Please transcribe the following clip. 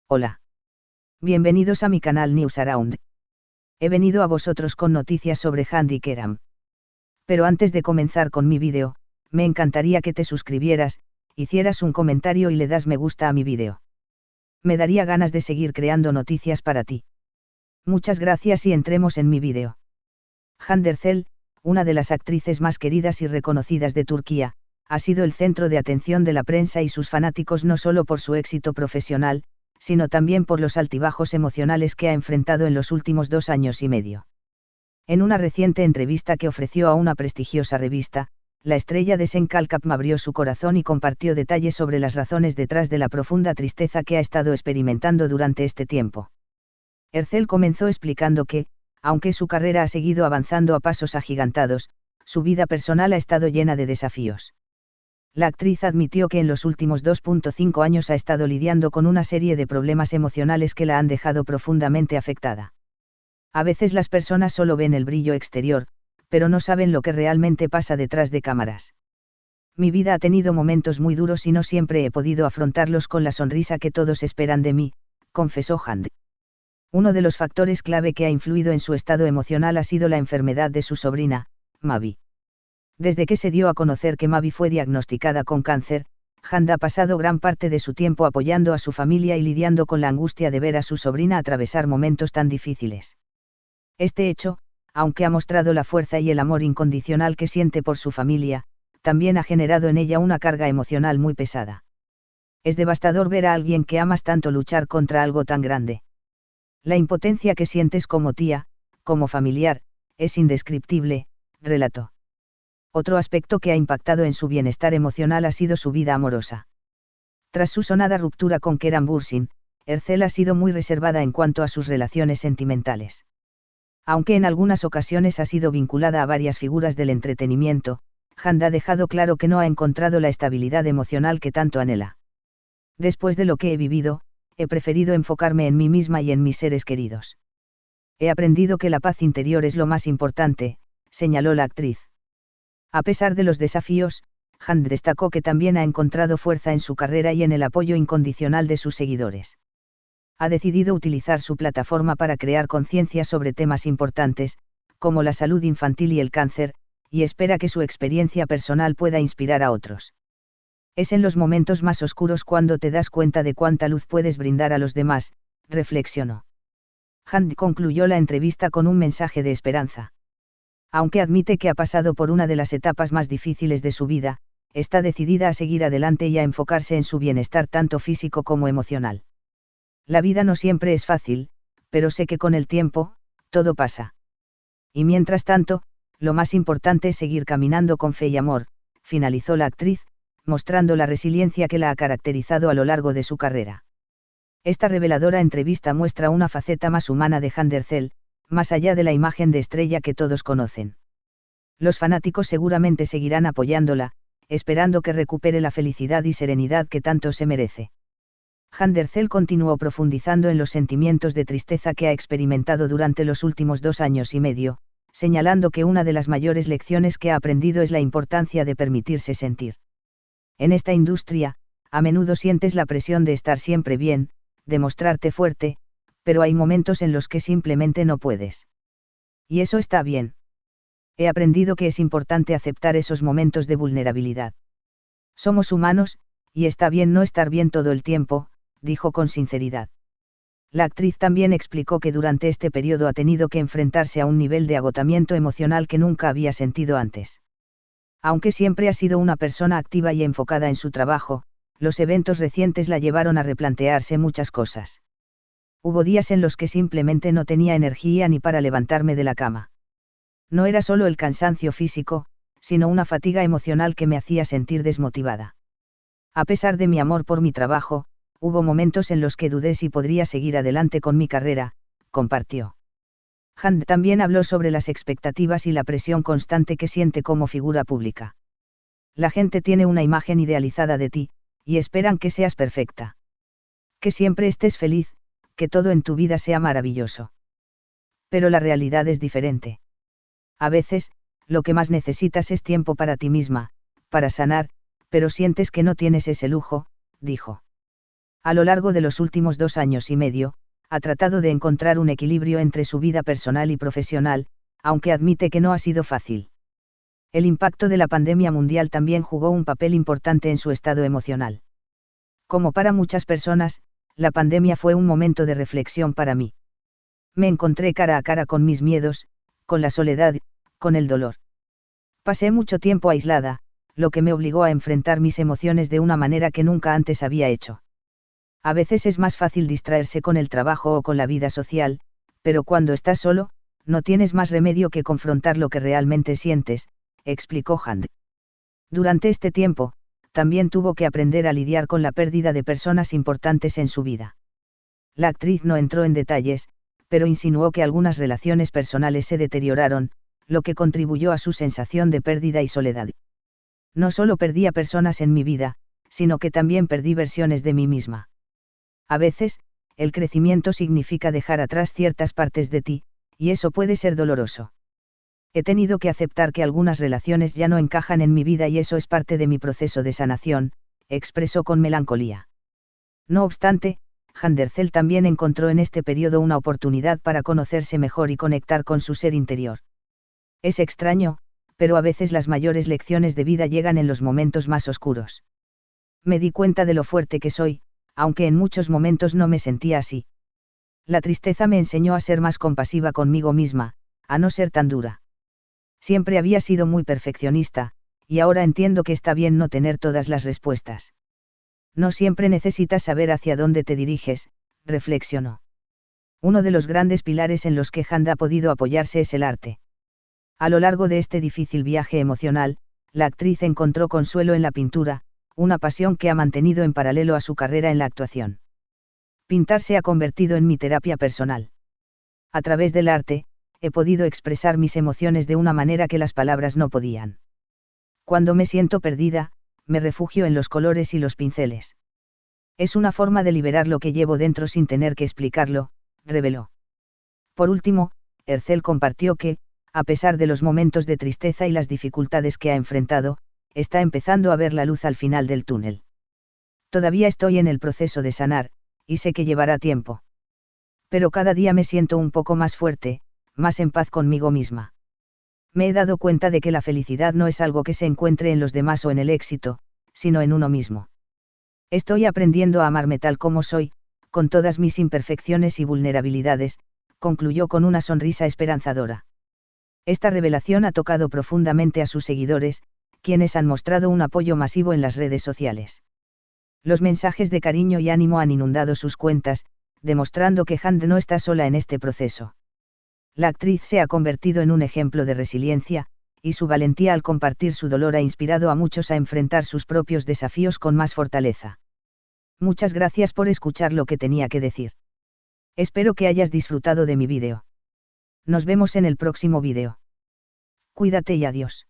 Hola. Bienvenidos a mi canal News Around. He venido a vosotros con noticias sobre Handy Keram. Pero antes de comenzar con mi vídeo, me encantaría que te suscribieras, hicieras un comentario y le das me gusta a mi vídeo. Me daría ganas de seguir creando noticias para ti. Muchas gracias y entremos en mi vídeo. Hande Erçel, una de las actrices más queridas y reconocidas de Turquía, ha sido el centro de atención de la prensa y sus fanáticos no solo por su éxito profesional, sino también por los altibajos emocionales que ha enfrentado en los últimos 2 años y medio. En una reciente entrevista que ofreció a una prestigiosa revista, la estrella de Sen Kalkapm abrió su corazón y compartió detalles sobre las razones detrás de la profunda tristeza que ha estado experimentando durante este tiempo. Erçel comenzó explicando que, aunque su carrera ha seguido avanzando a pasos agigantados, su vida personal ha estado llena de desafíos. La actriz admitió que en los últimos 2.5 años ha estado lidiando con una serie de problemas emocionales que la han dejado profundamente afectada. A veces las personas solo ven el brillo exterior, pero no saben lo que realmente pasa detrás de cámaras. Mi vida ha tenido momentos muy duros y no siempre he podido afrontarlos con la sonrisa que todos esperan de mí, confesó Hande. Uno de los factores clave que ha influido en su estado emocional ha sido la enfermedad de su sobrina, Mavi. Desde que se dio a conocer que Mavi fue diagnosticada con cáncer, Hande ha pasado gran parte de su tiempo apoyando a su familia y lidiando con la angustia de ver a su sobrina atravesar momentos tan difíciles. Este hecho, aunque ha mostrado la fuerza y el amor incondicional que siente por su familia, también ha generado en ella una carga emocional muy pesada. Es devastador ver a alguien que amas tanto luchar contra algo tan grande. La impotencia que sientes como tía, como familiar, es indescriptible, relató. Otro aspecto que ha impactado en su bienestar emocional ha sido su vida amorosa. Tras su sonada ruptura con Kerem Bürsin, Erçel ha sido muy reservada en cuanto a sus relaciones sentimentales. Aunque en algunas ocasiones ha sido vinculada a varias figuras del entretenimiento, Hande ha dejado claro que no ha encontrado la estabilidad emocional que tanto anhela. Después de lo que he vivido, he preferido enfocarme en mí misma y en mis seres queridos. He aprendido que la paz interior es lo más importante, señaló la actriz. A pesar de los desafíos, Hande destacó que también ha encontrado fuerza en su carrera y en el apoyo incondicional de sus seguidores. Ha decidido utilizar su plataforma para crear conciencia sobre temas importantes, como la salud infantil y el cáncer, y espera que su experiencia personal pueda inspirar a otros. Es en los momentos más oscuros cuando te das cuenta de cuánta luz puedes brindar a los demás, reflexionó. Hande concluyó la entrevista con un mensaje de esperanza. Aunque admite que ha pasado por una de las etapas más difíciles de su vida, está decidida a seguir adelante y a enfocarse en su bienestar tanto físico como emocional. La vida no siempre es fácil, pero sé que con el tiempo, todo pasa. Y mientras tanto, lo más importante es seguir caminando con fe y amor, finalizó la actriz, mostrando la resiliencia que la ha caracterizado a lo largo de su carrera. Esta reveladora entrevista muestra una faceta más humana de Hande Erçel, más allá de la imagen de estrella que todos conocen. Los fanáticos seguramente seguirán apoyándola, esperando que recupere la felicidad y serenidad que tanto se merece. Hande Erçel continuó profundizando en los sentimientos de tristeza que ha experimentado durante los últimos 2 años y medio, señalando que una de las mayores lecciones que ha aprendido es la importancia de permitirse sentir. En esta industria, a menudo sientes la presión de estar siempre bien, de mostrarte fuerte, pero hay momentos en los que simplemente no puedes. Y eso está bien. He aprendido que es importante aceptar esos momentos de vulnerabilidad. Somos humanos, y está bien no estar bien todo el tiempo, dijo con sinceridad. La actriz también explicó que durante este periodo ha tenido que enfrentarse a un nivel de agotamiento emocional que nunca había sentido antes. Aunque siempre ha sido una persona activa y enfocada en su trabajo, los eventos recientes la llevaron a replantearse muchas cosas. Hubo días en los que simplemente no tenía energía ni para levantarme de la cama. No era solo el cansancio físico, sino una fatiga emocional que me hacía sentir desmotivada. A pesar de mi amor por mi trabajo, hubo momentos en los que dudé si podría seguir adelante con mi carrera, compartió. Hande también habló sobre las expectativas y la presión constante que siente como figura pública. La gente tiene una imagen idealizada de ti, y esperan que seas perfecta. Que siempre estés feliz, que todo en tu vida sea maravilloso. Pero la realidad es diferente. A veces, lo que más necesitas es tiempo para ti misma, para sanar, pero sientes que no tienes ese lujo, dijo. A lo largo de los últimos 2 años y medio, ha tratado de encontrar un equilibrio entre su vida personal y profesional, aunque admite que no ha sido fácil. El impacto de la pandemia mundial también jugó un papel importante en su estado emocional. Como para muchas personas, la pandemia fue un momento de reflexión para mí. Me encontré cara a cara con mis miedos, con la soledad, con el dolor. Pasé mucho tiempo aislada, lo que me obligó a enfrentar mis emociones de una manera que nunca antes había hecho. A veces es más fácil distraerse con el trabajo o con la vida social, pero cuando estás solo, no tienes más remedio que confrontar lo que realmente sientes, explicó Hand. Durante este tiempo, también tuvo que aprender a lidiar con la pérdida de personas importantes en su vida. La actriz no entró en detalles, pero insinuó que algunas relaciones personales se deterioraron, lo que contribuyó a su sensación de pérdida y soledad. No solo perdí a personas en mi vida, sino que también perdí versiones de mí misma. A veces, el crecimiento significa dejar atrás ciertas partes de ti, y eso puede ser doloroso. He tenido que aceptar que algunas relaciones ya no encajan en mi vida y eso es parte de mi proceso de sanación, expresó con melancolía. No obstante, Handercel también encontró en este periodo una oportunidad para conocerse mejor y conectar con su ser interior. Es extraño, pero a veces las mayores lecciones de vida llegan en los momentos más oscuros. Me di cuenta de lo fuerte que soy, aunque en muchos momentos no me sentía así. La tristeza me enseñó a ser más compasiva conmigo misma, a no ser tan dura. Siempre había sido muy perfeccionista, y ahora entiendo que está bien no tener todas las respuestas. No siempre necesitas saber hacia dónde te diriges, reflexionó. Uno de los grandes pilares en los que Hand ha podido apoyarse es el arte. A lo largo de este difícil viaje emocional, la actriz encontró consuelo en la pintura, una pasión que ha mantenido en paralelo a su carrera en la actuación. Pintar se ha convertido en mi terapia personal. A través del arte, he podido expresar mis emociones de una manera que las palabras no podían. Cuando me siento perdida, me refugio en los colores y los pinceles. Es una forma de liberar lo que llevo dentro sin tener que explicarlo, reveló. Por último, Ercel compartió que, a pesar de los momentos de tristeza y las dificultades que ha enfrentado, está empezando a ver la luz al final del túnel. Todavía estoy en el proceso de sanar, y sé que llevará tiempo. Pero cada día me siento un poco más fuerte, más en paz conmigo misma. Me he dado cuenta de que la felicidad no es algo que se encuentre en los demás o en el éxito, sino en uno mismo. Estoy aprendiendo a amarme tal como soy, con todas mis imperfecciones y vulnerabilidades, concluyó con una sonrisa esperanzadora. Esta revelación ha tocado profundamente a sus seguidores, quienes han mostrado un apoyo masivo en las redes sociales. Los mensajes de cariño y ánimo han inundado sus cuentas, demostrando que Hand no está sola en este proceso. La actriz se ha convertido en un ejemplo de resiliencia, y su valentía al compartir su dolor ha inspirado a muchos a enfrentar sus propios desafíos con más fortaleza. Muchas gracias por escuchar lo que tenía que decir. Espero que hayas disfrutado de mi vídeo. Nos vemos en el próximo vídeo. Cuídate y adiós.